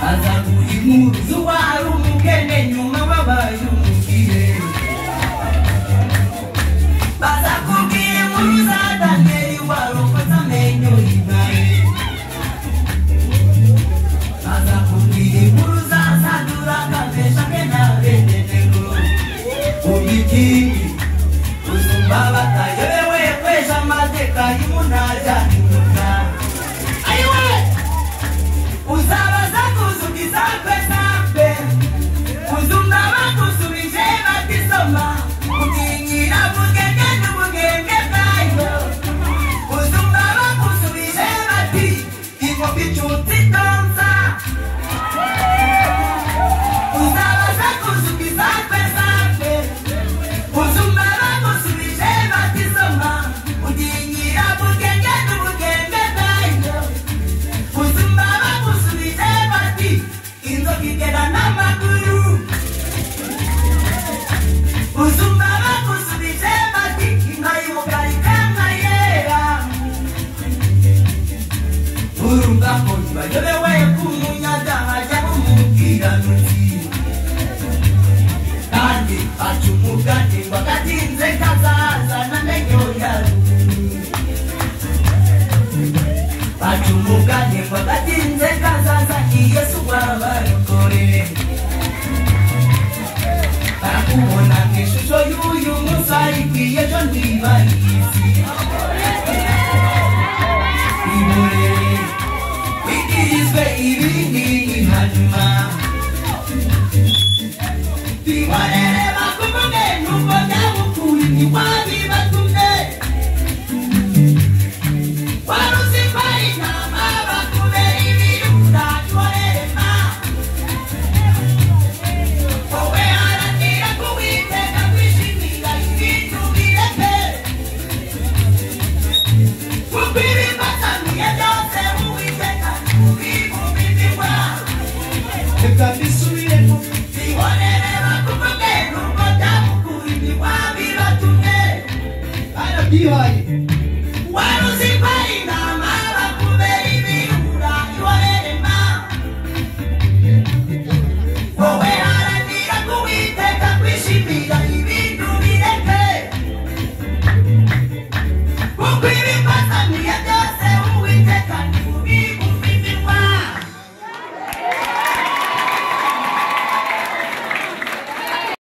Azakuimu zuwaru mukene nyuma wabayu Kiki uzumba batayobewe kweza amateka y'umunaja n'imuna ayiwe uzabaza kuzugiza kweza mbe uzumba bakusubije batisoma ukinyira bugenge n'ubugenge bwayo uzumba bakusubije bati inkopi nshuti tonsa uzabaza kuzugiza kweza mbe uzumba bakusubije batisoma ukinyira bugenge n'ubugenge bwayo uzumba bakusubije bati inzoka igera n'amaguru uzumba bakusubije bati inka y'umugari kankayera urumva ko ntibayobewe k'umunyadaha ajya umukiranutsi kandi aca umugani ngo agatinze kazaza n'amenyo ya ruguru aca umugani ngo agatinze kazaza Yesu wabarokoreye barakubona mw'ishusho y'uyu munsi ariko ejo ntibayizi ibure wigirizwe ibindi hanyuma bibonere bakuvuge nuko nyabukuru ntiwabibatumye waruzi ko ari intama bakubera ibirura tworema wowe haranira kuwiteka kwishimira ibintu bireke kuko ibibatamiye byose uwiteka ntubibumibirwa reka mbisubiremo bibonere bakuvuge nuko nyabukuru ntiwabibatumye barabyihaye waruzi ko ari intama bakubera ibirura tworema wowe haranira kuwiteka kwishimira